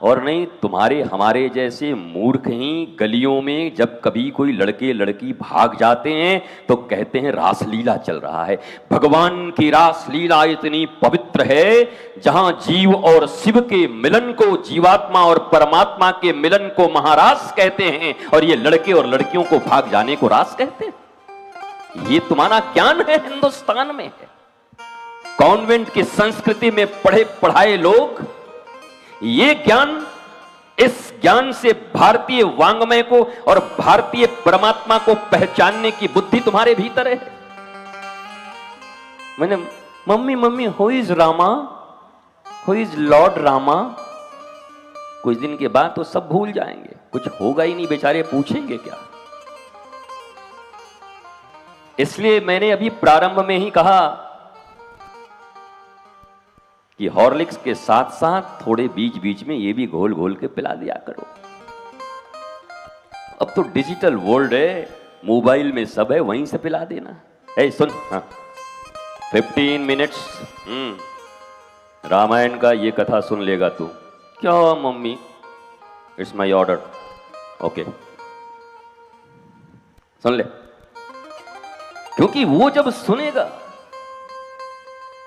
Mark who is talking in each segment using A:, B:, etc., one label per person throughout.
A: और नहीं तुम्हारे हमारे जैसे मूर्ख ही गलियों में जब कभी कोई लड़के लड़की भाग जाते हैं तो कहते हैं रासलीला चल रहा है। भगवान की रासलीला इतनी पवित्र है जहां जीव और शिव के मिलन को, जीवात्मा और परमात्मा के मिलन को महारास कहते हैं, और ये लड़के और लड़कियों को भाग जाने को रास कहते हैं। ये तुम्हारा ज्ञान है हिंदुस्तान में है। कॉन्वेंट की संस्कृति में पढ़े पढ़ाए लोग ये ज्ञान, इस ज्ञान से भारतीय वांग्मय को और भारतीय परमात्मा को पहचानने की बुद्धि तुम्हारे भीतर है। मैंने mummy mummy who is Rama, who is Lord Rama, कुछ दिन के बाद तो सब भूल जाएंगे, कुछ होगा ही नहीं, बेचारे पूछेंगे क्या। इसलिए मैंने अभी प्रारंभ में ही कहा कि हॉर्लिक्स के साथ साथ थोड़े बीच बीच में ये भी घोल घोल के पिला दिया करो। अब तो डिजिटल वर्ल्ड है, मोबाइल में सब है, वहीं से पिला देना। ए सुन, हाँ 15 मिनट्स रामायण का ये कथा सुन लेगा तू। क्या mummy, it's my order, okay सुन ले। क्योंकि वो जब सुनेगा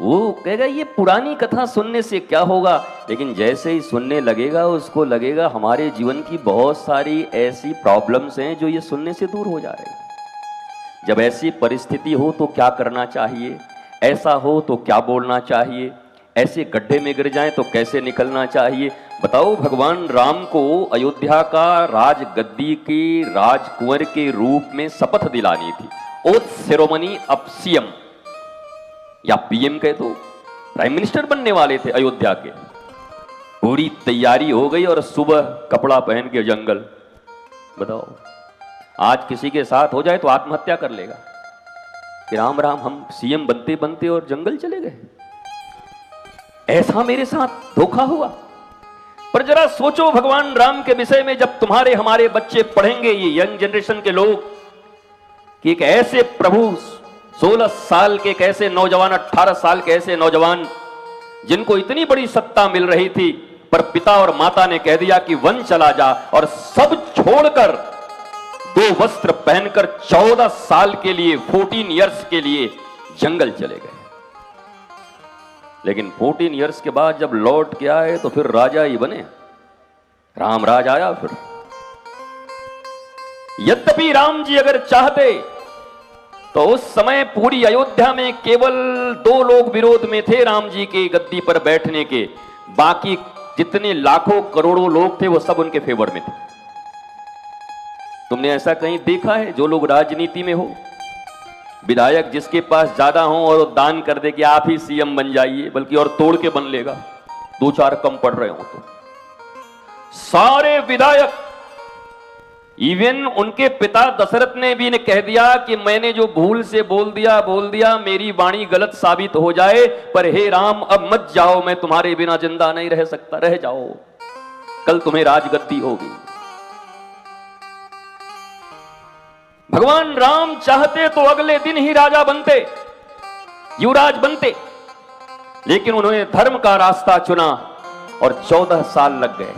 A: वो कहेगा ये पुरानी कथा सुनने से क्या होगा, लेकिन जैसे ही सुनने लगेगा उसको लगेगा हमारे जीवन की बहुत सारी ऐसी प्रॉब्लम्स हैं जो ये सुनने से दूर हो जा रही है। जब ऐसी परिस्थिति हो तो क्या करना चाहिए, ऐसा हो तो क्या बोलना चाहिए, ऐसे गड्ढे में गिर जाएं तो कैसे निकलना चाहिए। बताओ, भगवान राम को अयोध्या का राजगद्दी के राजकुंवर के रूप में शपथ दिलानी थी। ओथ सेरेमनी ऑफ सीएम या पीएम कहे तो प्राइम मिनिस्टर बनने वाले थे अयोध्या के। पूरी तैयारी हो गई और सुबह कपड़ा पहन के जंगल। बताओ, आज किसी के साथ हो जाए तो आत्महत्या कर लेगा कि राम राम हम सीएम बनते बनते और जंगल चले गए। ऐसा मेरे साथ धोखा हुआ। पर जरा सोचो भगवान राम के विषय में, जब तुम्हारे हमारे बच्चे पढ़ेंगे, ये यंग जनरेशन के लोग, कि एक ऐसे प्रभु 16 साल के, कैसे नौजवान, 18 साल के ऐसे नौजवान जिनको इतनी बड़ी सत्ता मिल रही थी, पर पिता और माता ने कह दिया कि वन चला जा, और सब छोड़कर 2 वस्त्र पहनकर 14 साल के लिए, 14 इयर्स के लिए जंगल चले गए। लेकिन 14 इयर्स के बाद जब लौट के आए तो फिर राजा ही बने, राम राज आया फिर। यद्यपि राम जी अगर चाहते तो उस समय पूरी अयोध्या में केवल 2 लोग विरोध में थे राम जी के गद्दी पर बैठने के, बाकी जितने लाखों करोड़ों लोग थे वो सब उनके फेवर में थे। तुमने ऐसा कहीं देखा है? जो लोग राजनीति में हो, विधायक जिसके पास ज्यादा हो और दान कर दे कि आप ही सीएम बन जाइए, बल्कि और तोड़ के बन लेगा, 2-4 कम पड़ रहे हो तो। सारे विधायक, इवन उनके पिता दशरथ ने भी कह दिया कि मैंने जो भूल से बोल दिया, मेरी वाणी गलत साबित हो जाए, पर हे राम अब मत जाओ, मैं तुम्हारे बिना जिंदा नहीं रह सकता, रह जाओ, कल तुम्हें राजगद्दी होगी। भगवान राम चाहते तो अगले दिन ही राजा बनते, युवराज बनते, लेकिन उन्होंने धर्म का रास्ता चुना और 14 साल लग गए।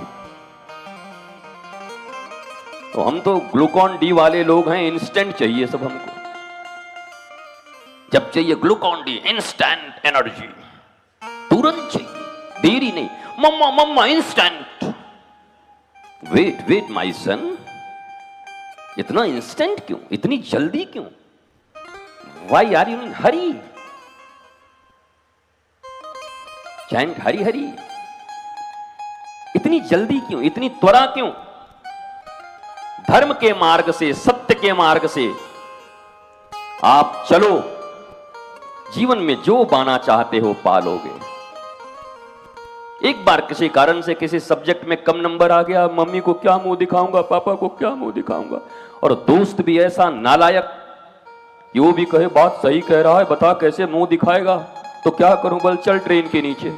A: तो हम तो ग्लूकॉन डी वाले लोग हैं, इंस्टेंट चाहिए सब हमको। जब चाहिए ग्लूकॉन डी, इंस्टेंट एनर्जी, तुरंत चाहिए, देरी नहीं। Mamma mamma instant. Wait wait my son, इतना इंस्टेंट क्यों, इतनी जल्दी क्यों? Why are you in hurry? Chant Hari Hari, इतनी जल्दी क्यों, इतनी त्वरा क्यों? धर्म के मार्ग से, सत्य के मार्ग से आप चलो, जीवन में जो पाना चाहते हो पालोगे। एक बार किसी कारण से किसी सब्जेक्ट में कम नंबर आ गया, मम्मी को क्या मुंह दिखाऊंगा, पापा को क्या मुंह दिखाऊंगा, और दोस्त भी ऐसा नालायक कि वो भी कहे बात सही कह रहा है, बता कैसे मुंह दिखाएगा, तो क्या करूं, बोल चल ट्रेन के नीचे।